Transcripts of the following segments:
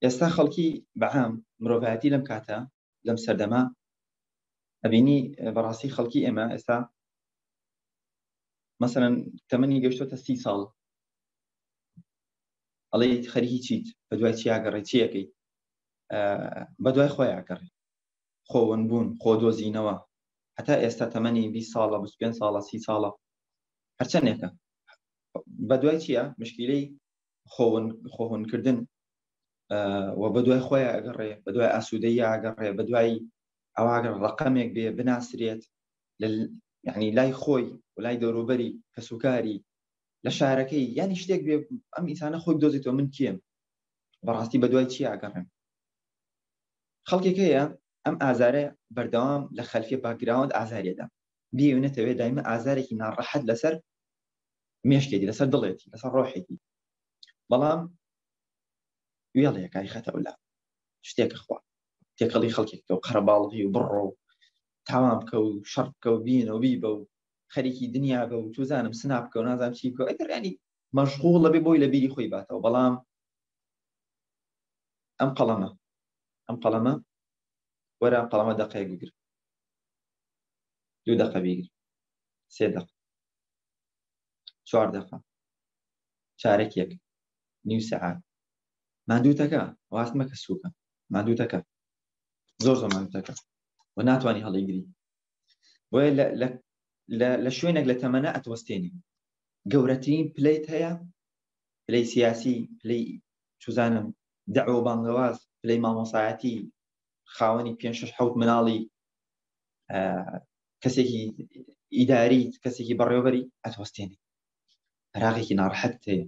ئێستا خەڵکی بەعام مرۆڤایەتی لەم کاتە لەم سەردەما ئەبینی بەڕاستی خەڵکی ئێمە ئێستا مەسەڵەن تەمەنی گەشتۆتە 30 ساڵ ئەڵێ خەریکی چیت بە دوای چی ئاگەڕێ چی ئەەکەی بە دوای خۆی ئاگەڕێ خۆوەنبوون خۆ دۆزینەوە هەتا ئێستا تەمەنی 20 ساڵە 25 ساڵە 30 ساڵە هەرچەندێکە بە دوای چییە مشکلەی خۆهونکردن و بە دوای خۆی ئاگەڕێ بە دوای ئاسوودەیی ئاگەڕێ بە دوای ئەواگەر ڕقەمێک بێ بناسرێت یعنی لای خۆی و لای دەوروبەری کەسوکاری لە شارەکەی یانی شتێک بێ ئەم ئینسانە خۆی بدۆزێتەوە من کێم بەڕاستی بە دوای چی ئاگەڕێم خەڵکێک هەیە ئەم ئازارە بەردەوام لە خەلفی باگراوند ئازارێدا بیێونێتەوێ دایمە ئازارێکی ناڕەحەت لەسەر مێشکێتی لەسەر دڵێتی لەسەر ڕۆحێتی بەڵام وێڵەیەکای خەتەولا شتێکە خوا تێکەڵی خەڵکێکەوە قەرەباڵغی و بڕۆ و تاوان بکە و شەڕ بکە و بینە و بیبە و خەریکی دنیا بە و توزانم سنا بکە و نازانم چی بکە ئەگەر ینی مەشغوڵە بێ بۆی لە بیری خۆی باتەوە بەڵام ئەم قەڵەمە وەرە قەڵەمە دەقەیەک بگیر 2 دقە بیگر 3 دقە 4 دقە چارەک یەک نیو سەعات ماندووتەکە واست مەکە سووکە ماندووتەکە زۆر ماندووتەکە و ناتوانانی هەڵیگری بۆیە لە شوێنێک لە تەمەنە ئەتوەستێنی گەورەترین پلەیت هەیە پلەی سیاسی پلەی چوزانم دەعوە بانگەواز پلەی مامۆسایەتی خاوەنی 5-6 مناڵی کەسێکی ئیداری کەسێکی بەڕێوەبەری ئەتوەستێنی عراقێکی ناڕەحەت هەیە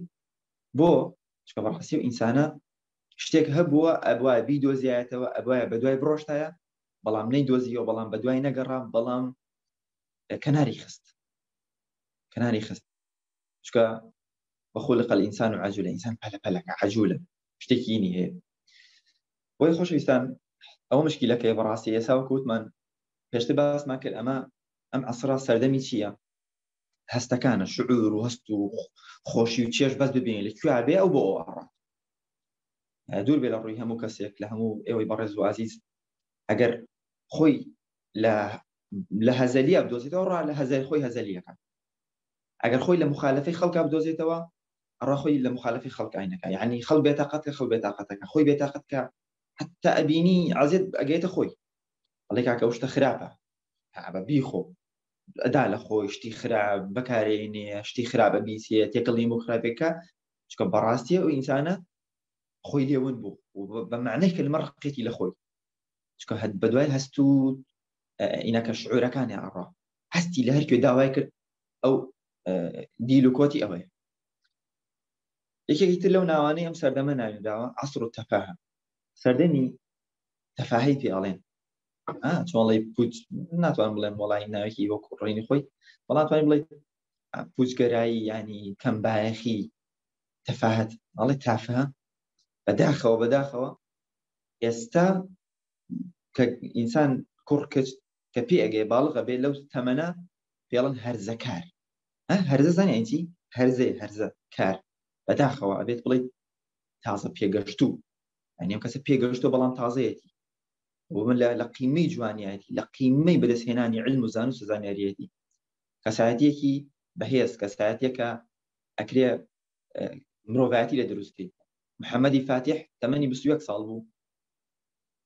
بۆ چکە بەڕاستی و ئینسانە شتێک هەبووە ئەبوایە بیدۆزیایەتەوە ئەبوایە بە دوای بڕۆشتایە بەڵام نەیدۆزیەوە بەڵام بە دوای نەگەڕا بەڵام کەناری خست چکە بەخۆلق الئینسان و عەجولە ئینسان پەلەپەلەکە عەجولە شتێکی هەیە بۆی خۆشەویستان ئەوە مشکلەکەی بەڕاستی ئێستا وەکوتمان پێشتر باسمان کرد ئەم عەسرە سەردەمی چییە هەستەکانە شعور و هەست و خۆشی و چێش بەس ببینی لەکوێ بێ ئەو بۆ ئەوە ئەڕات دوور بێ لە ڕووی هەموو کەسێک لە هەموو ئێوەی بەڕێز و عەزیز ئەگەر خۆی لە هەزەلیە بدۆزێتەوە ڕا لە هەزەلی خۆی هەزەلیەکە ئەگەر خۆی لە مخالفەی خەڵکا بدۆزێتەوە ئەڕا خۆی لە مخالفەی خەڵکاینەکە یعنی خەڵک بێتاقەتکە خەڵک بێتاقەتەکە خۆی بێتاقەتکە حتى ئەبینی عەزیز ئەگەیتە خۆی ئەڵێ کاکە ئەو شتە خراپە بە بیخۆ ئەدا لە خۆی شتی خراپ بەکارێنێ شتی خراپە بیسێ تێکەڵی و خراپێکە چکە بەڕاستی ئەو ئینسانە خۆی لێون بوو و بە معنەی کلمە ڕقێتی لە خۆی چکە بە دوای هەست و ئینەکە شعورەکانی ئەڕا هەستی لە هەر کوێ داوای کرد ئەو دیل و کۆتی ئەوەیە یەکێکی تر لەو ناوانەی ئەم سەردەمە ناوێداوە عەسر التەفاهە سەردەمی تەفاهەی پێ ئەڵێن چۆڵی پوچ ناتوان بڵێن وڵی ناوێکی وەکو ڕێنی خۆی بەڵام توانین بڵێ پوچگەرایی ینی کەمبایەخی تەفاهەت ئەڵێ تافهە بەداخەوە ئێستا کە ئینسان کوڕ کەچ کە پێ ئەگەی باڵغە بێت لەو تەمەنە پێڵن هەرزەکار هەرزە زانانی چی هەرزە کار بەداخەوە ئەبێت بڵێیت تازە پێگەشتوو ئەنیێم کەسە پێگەشتۆ بەڵام تازەیەتی ومن لە قیمەی جوانیەتی لە قیمەی بەدەستهێنانی علم و زانست و زانیاریەتی کەسایەتیەکی بەهێز کەسایەتێکە ئەکرێ مرۆڤایەتی لە دروستکەی محەممەدی فاتح تەمەنی 21 ساڵ بوو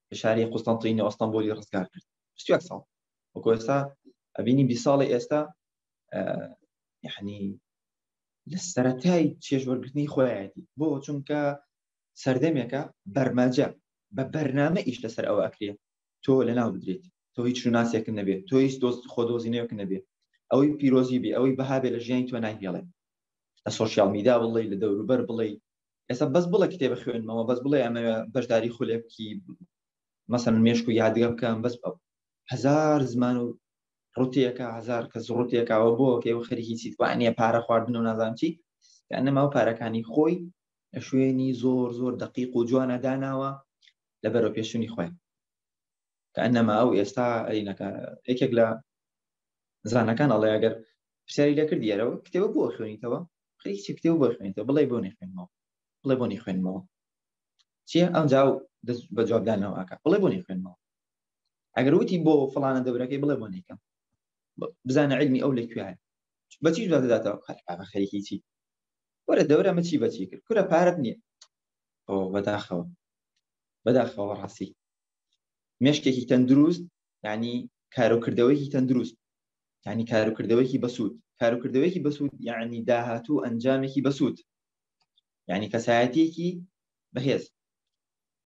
لە شاری قوستەنتینە ئەستەمبولی ڕزگار کرد 21 ساڵ وەکو ئێستا ئەبینی 20 ساڵی ئێستا یعنی لە سەرەتای چێژوەرگرتنی خۆیەتی بۆ چونکە سەردەمێکە بەرمەجە بە بەرنامە ئیش لەسەر ئەوە ئەکرێ تۆ لەناو بدرێت تۆ هیچ شوناسێکن نەبێت تۆ هیچ خۆدۆزینەوەک نەبێت ئەوەی پیرۆزی بێ ئەوەی بەها بێ لە ژیانی تۆ نایهێڵێ لە سۆشیال میدیا بڵێ لە دەوروبەر بڵێ ئێستا بەس بڵێ کتێبە خوێنمەوە بەس بڵێ ئەمە بەشداری خولێ بکی مەسەڵەن مێشک و یادگە بکەم بەس هەزار زمان و ڕوتێکە هەزار کەس ڕوتێکەوە بۆ کەوە خەریکی چیت وانە پارە خواردن و نازانم چی کەنەما و پارەکانی خۆی لە شوێنی زۆر دقیق و جوانە داناوە لە بەرەو پێشونی خۆی کەنەما ئەو ئێستا ئەینەکە یەکێک لە زانەکان ئەڵێ ئەگەر پرسیاری لە کردی یارەوە کتێبە بۆ خوێنیتەوە خەریکی کتێب بۆ خوێنیتەوە بڵێ بۆ نەخوێنمەوە بڵێ بۆ نەخوێنمەوە چیە ئەم جاو بە جوابدانەوە ئاکە بڵێ بۆ نەی خوێنمەوە ئەگەر وتی بۆ فڵانە دەورەکەی بڵێ بۆ نەیکەم بزانە علمی ئەو لەکوێ هەیە بەچی داداتەوە بە خەریکی چی وەرە دەورە مە چی بەچی کرد کورە پارەت نییە ئەو بەداخەوە ڕاستی مێشکێکی تەندروست یعنی کارۆکردەوەیکی تەندروست یعنی کارۆکردەوەیکی بەسوود کارۆکردەوەیکی بەسوود یعنی داهاتوو ئەنجامێکی بەسوود یعنی کەسایەتێکی بەهێز